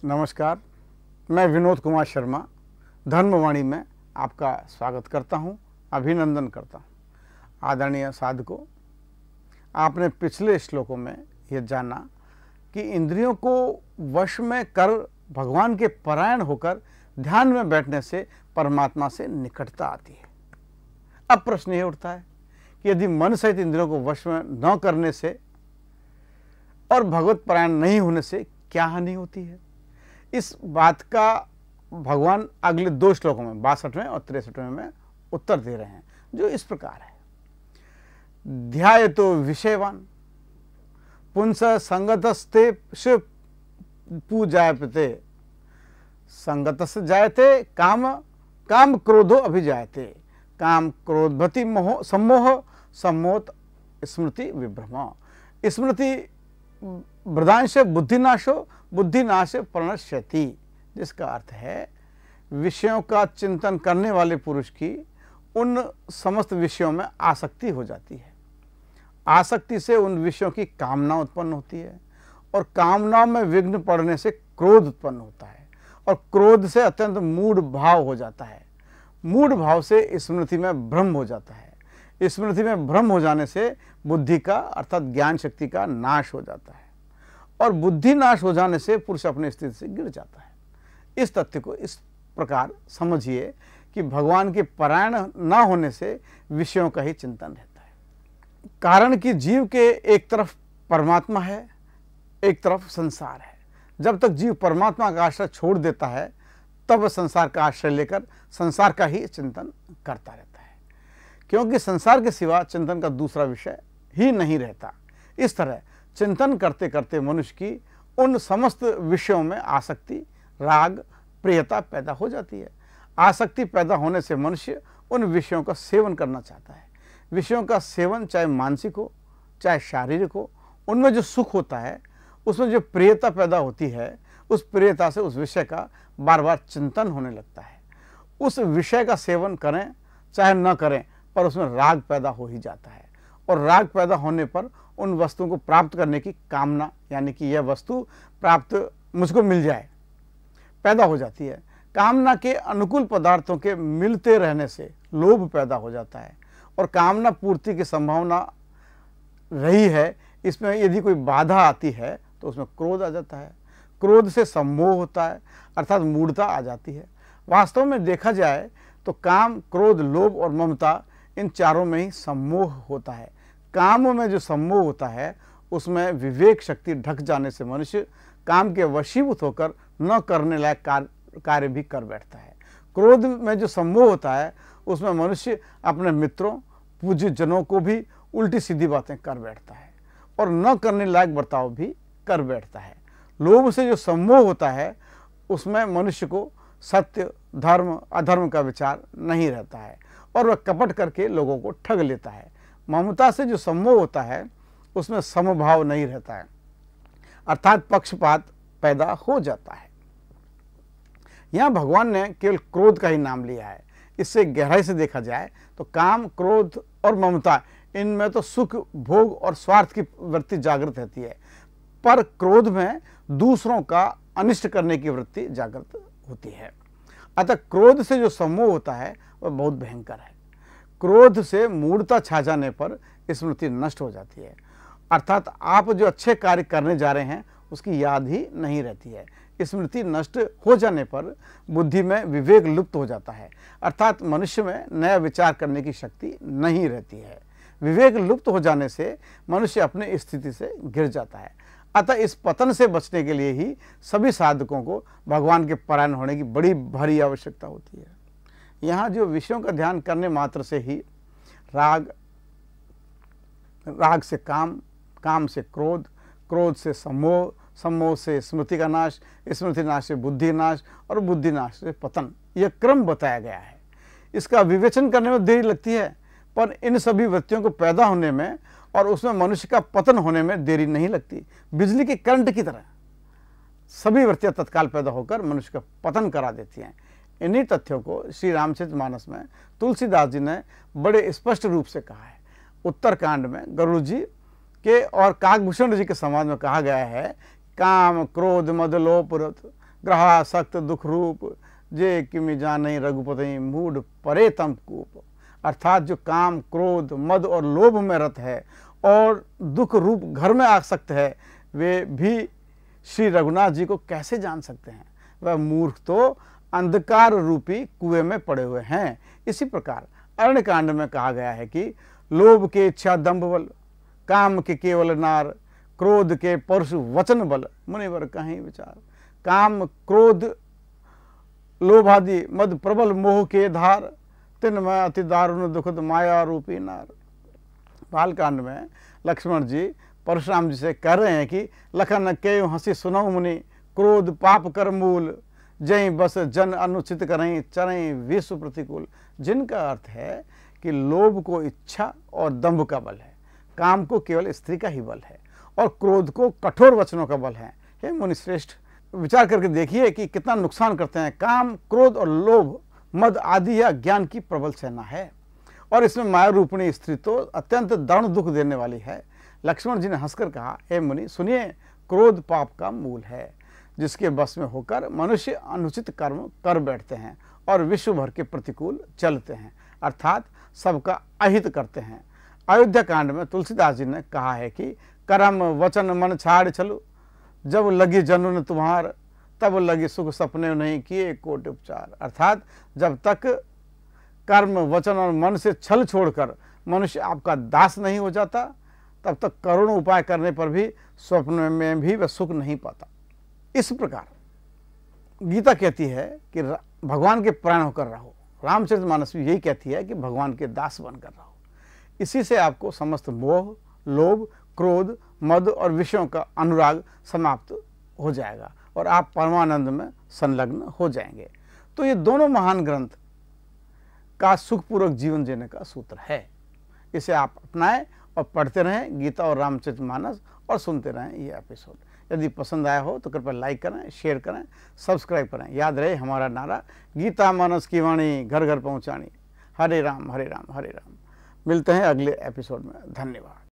नमस्कार, मैं विनोद कुमार शर्मा धर्मवाणी में आपका स्वागत करता हूं, अभिनंदन करता हूं। आदरणीय साधकों, आपने पिछले श्लोकों में यह जाना कि इंद्रियों को वश में कर भगवान के परायण होकर ध्यान में बैठने से परमात्मा से निकटता आती है। अब प्रश्न यह उठता है कि यदि मन सहित इंद्रियों को वश में न करने से और भगवत परायण नहीं होने से क्या हानि होती है, इस बात का भगवान अगले 2 श्लोकों में 62वें और 63वें में उत्तर दे रहे हैं, जो इस प्रकार है। ध्यायतो विषयवान पुंस संगतस्ते पूजायते संगतस् जायते काम काम क्रोधो अभिजायते काम क्रोधभति मोह सम्मोह सम्मोत स्मृति विभ्रम स्मृति वृद्धांश बुद्धिनाशो बुद्धिनाश प्रणश्यति, जिसका अर्थ है विषयों का चिंतन करने वाले पुरुष की उन समस्त विषयों में आसक्ति हो जाती है। आसक्ति से उन विषयों की कामना उत्पन्न होती है और कामनाओं में विघ्न पड़ने से क्रोध उत्पन्न होता है और क्रोध से अत्यंत मूढ़ भाव हो जाता है। मूढ़ भाव से स्मृति में भ्रम हो जाता है। स्मृति में भ्रम हो जाने से बुद्धि का अर्थात ज्ञान शक्ति का नाश हो जाता है और बुद्धि नाश हो जाने से पुरुष अपनी स्थिति से गिर जाता है। इस तथ्य को इस प्रकार समझिए कि भगवान के परायण न होने से विषयों का ही चिंतन रहता है। कारण कि जीव के एक तरफ परमात्मा है, एक तरफ संसार है। जब तक जीव परमात्मा का आश्रय छोड़ देता है तब वह संसार का आश्रय लेकर संसार का ही चिंतन करता रहता है, क्योंकि संसार के सिवा चिंतन का दूसरा विषय ही नहीं रहता। इस तरह चिंतन करते करते मनुष्य की उन समस्त विषयों में आसक्ति, राग, प्रियता पैदा हो जाती है। आसक्ति पैदा होने से मनुष्य उन विषयों का सेवन करना चाहता है। विषयों का सेवन चाहे मानसिक हो चाहे शारीरिक हो, उनमें जो सुख होता है, उसमें जो प्रियता पैदा होती है, उस प्रियता से उस विषय का बार बार चिंतन होने लगता है। उस विषय का सेवन करें चाहे न करें, पर उसमें राग पैदा हो ही जाता है और राग पैदा होने पर उन वस्तुओं को प्राप्त करने की कामना, यानी कि यह वस्तु प्राप्त मुझको मिल जाए, पैदा हो जाती है। कामना के अनुकूल पदार्थों के मिलते रहने से लोभ पैदा हो जाता है और कामना पूर्ति की संभावना रही है, इसमें यदि कोई बाधा आती है तो उसमें क्रोध आ जाता है। क्रोध से सम्मोह होता है, अर्थात मूढ़ता आ जाती है। वास्तव में देखा जाए तो काम, क्रोध, लोभ और ममता, इन चारों में ही सम्मोह होता है। काम में जो सम्मोह होता है उसमें विवेक शक्ति ढक जाने से मनुष्य काम के वशीभूत होकर न करने लायक कार्य भी कर बैठता है। क्रोध में जो सम्मोह होता है उसमें मनुष्य अपने मित्रों, पूज्य जनों को भी उल्टी सीधी बातें कर बैठता है और न करने लायक बर्ताव भी कर बैठता है। लोभ से जो सम्मोह होता है उसमें मनुष्य को सत्य, धर्म, अधर्म का विचार नहीं रहता है और वह कपट करके लोगों को ठग लेता है। ममता से जो सम्मोह होता है उसमें समभाव नहीं रहता है, अर्थात पक्षपात पैदा हो जाता है। यहाँ भगवान ने केवल क्रोध का ही नाम लिया है। इससे गहराई से देखा जाए तो काम, क्रोध और ममता, इनमें तो सुख, भोग और स्वार्थ की वृत्ति जागृत रहती है, पर क्रोध में दूसरों का अनिष्ट करने की वृत्ति जागृत होती है। अतः क्रोध से जो सम्मोह होता है वह बहुत भयंकर है। क्रोध से मूढ़ता छा जाने पर स्मृति नष्ट हो जाती है, अर्थात आप जो अच्छे कार्य करने जा रहे हैं उसकी याद ही नहीं रहती है। स्मृति नष्ट हो जाने पर बुद्धि में विवेक लुप्त हो जाता है, अर्थात मनुष्य में नया विचार करने की शक्ति नहीं रहती है। विवेक लुप्त हो जाने से मनुष्य अपनी स्थिति से गिर जाता है। अतः इस पतन से बचने के लिए ही सभी साधकों को भगवान के परायण होने की बड़ी भारी आवश्यकता होती है। यहाँ जो विषयों का ध्यान करने मात्र से ही राग, राग से काम, काम से क्रोध, क्रोध से सम्मोह, सम्मोह से स्मृति का नाश, स्मृति नाश से बुद्धि नाश और बुद्धि नाश से पतन, यह क्रम बताया गया है। इसका विवेचन करने में देरी लगती है, पर इन सभी वृत्तियों को पैदा होने में और उसमें मनुष्य का पतन होने में देरी नहीं लगती। बिजली के करंट की तरह सभी वृत्तियां तत्काल पैदा होकर मनुष्य का पतन करा देती हैं। इन्हीं तथ्यों को श्री रामचरितमानस में तुलसीदास जी ने बड़े स्पष्ट रूप से कहा है। उत्तरकांड में गरुड़ जी के और काकभूषण जी के समाज में कहा गया है, काम क्रोध मद लोपुरत ग्रहासक्त दुख रूप, जे किमि जाने रघुपति मूढ़ परे तम कूप। अर्थात जो काम, क्रोध, मद और लोभ में रत है और दुख रूप घर में आसक्त है, वे भी श्री रघुनाथ जी को कैसे जान सकते हैं? वह मूर्ख तो अंधकार रूपी कुएं में पड़े हुए हैं। इसी प्रकार अरण्य कांड में कहा गया है कि लोभ के इच्छा दंभ बल, काम के केवल नार, क्रोध के परुष वचन बल, मुनिवर कहीं विचार। काम, क्रोध, लोभ आदि मद प्रबल मोह के धार, तिनमय अति दारुण दुखद माया रूपी नार। बालकांड में लक्ष्मण जी परशुराम जी से कह रहे हैं कि लखन के हंसी सुनऊ मुनि, क्रोध पाप कर मूल, जय बस जन अनुचित करें चरें विश्व प्रतिकूल। जिनका अर्थ है कि लोभ को इच्छा और दंभ का बल है, काम को केवल स्त्री का ही बल है और क्रोध को कठोर वचनों का बल है। हे मुनि श्रेष्ठ, विचार करके देखिए कि कितना नुकसान करते हैं। काम, क्रोध और लोभ, मद आदि या ज्ञान की प्रबल सेना है और इसमें माया रूपिणी स्त्री तो अत्यंत दारुण दुख देने वाली है। लक्ष्मण जी ने हंसकर कहा, हे मुनि सुनिए, क्रोध पाप का मूल है, जिसके बस में होकर मनुष्य अनुचित कर्म कर बैठते हैं और विश्व भर के प्रतिकूल चलते हैं, अर्थात सबका अहित करते हैं। अयोध्या कांड में तुलसीदास जी ने कहा है कि कर्म वचन मन छाड़ चलो, जब लगी जनुन तुम्हार, तब लगी सुख सपने नहीं किए कोटि उपचार। अर्थात जब तक कर्म, वचन और मन से छल छोड़कर मनुष्य आपका दास नहीं हो जाता, तब तक करोड़ों उपाय करने पर भी स्वप्न में भी वह सुख नहीं पाता। इस प्रकार गीता कहती है कि भगवान के प्राण होकर रहो। रामचरितमानस भी यही कहती है कि भगवान के दास बनकर रहो। इसी से आपको समस्त मोह, लोभ, क्रोध, मद और विषयों का अनुराग समाप्त हो जाएगा और आप परमानंद में संलग्न हो जाएंगे। तो ये दोनों महान ग्रंथ का सुखपूर्वक जीवन जीने का सूत्र है। इसे आप अपनाएं और पढ़ते रहें गीता और रामचरितमानस और सुनते रहें ये एपिसोड। यदि पसंद आया हो तो कृपया लाइक करें, शेयर करें, सब्सक्राइब करें। याद रहे हमारा नारा, गीता मानस की वाणी घर घर पहुँचानी। हरे राम हरे राम हरे राम। मिलते हैं अगले एपिसोड में। धन्यवाद।